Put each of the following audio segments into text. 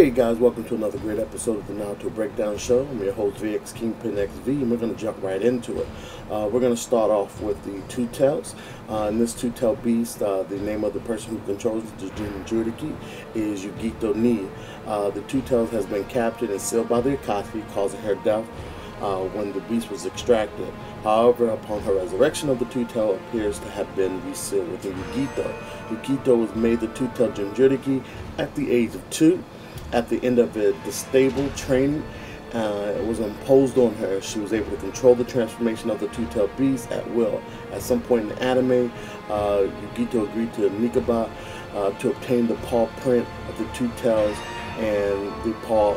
Hey guys, welcome to another great episode of the Naruto Breakdown Show. I'm your host VX Kingpin XV, and we're going to jump right into it. We're going to start off with the Two Tails. In this Two Tail Beast, the name of the person who controls the Jinchuriki is Yugito Nii. The Two Tails has been captured and sealed by the Akatsuki, causing her death when the beast was extracted. However, upon her resurrection of the Two Tail appears to have been resealed within Yugito. Yugito was made the Two Tail Jinchuriki at the age of 2. At the end of the stable training, it was imposed on her. She was able to control the transformation of the two-tailed beast at will. At some point in the anime, Yugito agreed to Nibi to obtain the paw print of the two tails and the paw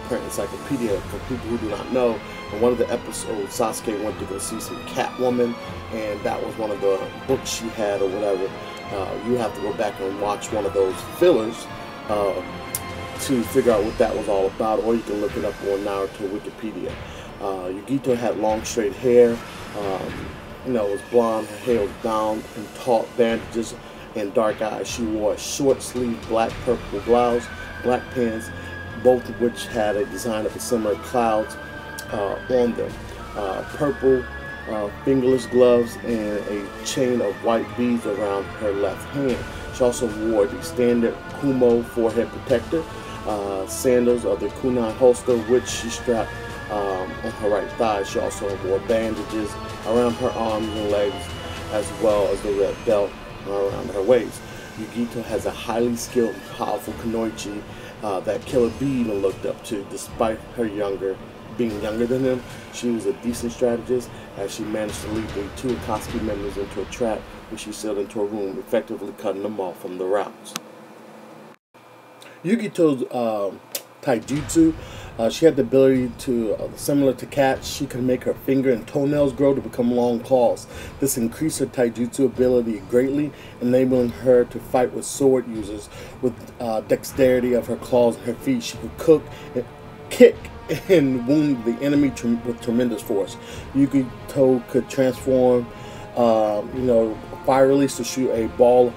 print encyclopedia. For people who do not know, in one of the episodes, Sasuke went to go see some Catwoman, and that was one of the books she had or whatever. You have to go back and watch one of those fillers to figure out what that was all about, or you can look it up on Naruto Wikipedia. Yugito had long straight hair, it was blonde, her hair was bound in taut bandages and dark eyes. She wore a short sleeve black purple blouse, black pants, both of which had a design of a similar clouds on them. Purple fingerless gloves and a chain of white beads around her left hand. She also wore the standard Kumo forehead protector, sandals of the kunai holster, which she strapped on her right thigh. She also wore bandages around her arms and legs, as well as the red belt around her waist. Yugito has a highly skilled and powerful kunoichi that Killer Bee even looked up to. Despite her being younger than him, she was a decent strategist, as she managed to lead the two Akatsuki members into a trap, which she sealed into a room, effectively cutting them off from the routes. Yugito's taijutsu, she had the ability to, similar to cats, she could make her finger and toenails grow to become long claws. This increased her taijutsu ability greatly, enabling her to fight with sword users. With dexterity of her claws and her feet, she could kick and wound the enemy with tremendous force. Yugito could transform, fire release to shoot a ball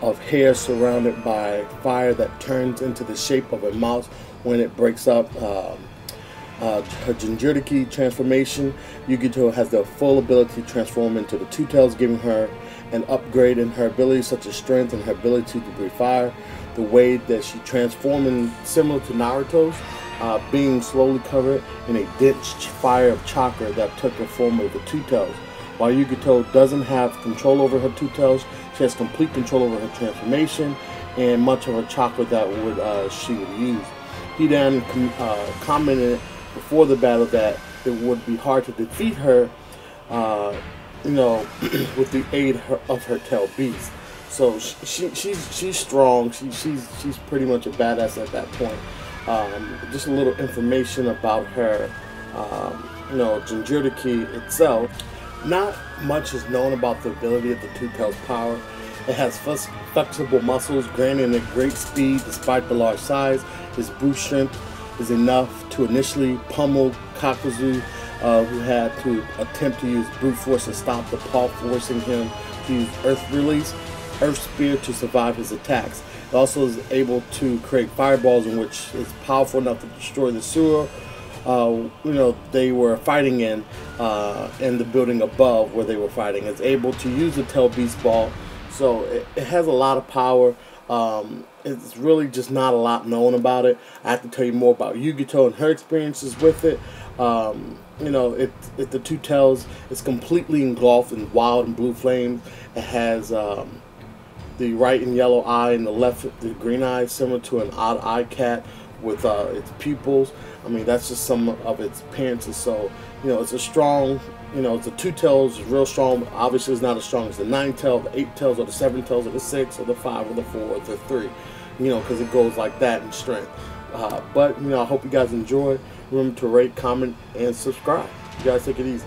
of hair surrounded by fire that turns into the shape of a mouse when it breaks up. Her Jinchuriki transformation, Yugito has the full ability to transform into the Two Tails, giving her an upgrade in her abilities such as strength and her ability to breathe fire. The way that she transformed, similar to Naruto's, being slowly covered in a dense fire of chakra that took the form of the Two Tails. While Yugito doesn't have control over her Two Tails, she has complete control over her transformation and much of her chakra that she would use. He then commented before the battle that it would be hard to defeat her, with the aid of her tail beast. So she's strong. She's pretty much a badass at that point. Just a little information about her, Jinchuriki itself. Not much is known about the ability of the Two Tails' power. It has flexible muscles, granting it great speed despite the large size. His brute strength is enough to initially pummel Kakuzu, who had to attempt to use brute force to stop the paw, forcing him to use Earth Spear to survive his attacks. It also is able to create fireballs, in which is powerful enough to destroy the sewer they were fighting in the building above where they were fighting. It's able to use the tail beast ball, so it has a lot of power. It's really just not a lot known about it. I have to tell you more about Yugito and her experiences with it. The Two Tails is completely engulfed in wild and blue flames. It has the right and yellow eye and the left the green eye, similar to an odd eye cat with its pupils. I mean, that's just some of its appearances. So, it's a strong, the Two Tails is real strong. Obviously, it's not as strong as the 9 tail, the 8 tails, or the 7 tails, or the 6, or the 5, or the 4, or the 3, because it goes like that in strength. But, I hope you guys enjoy. Remember to rate, comment, and subscribe. You guys take it easy.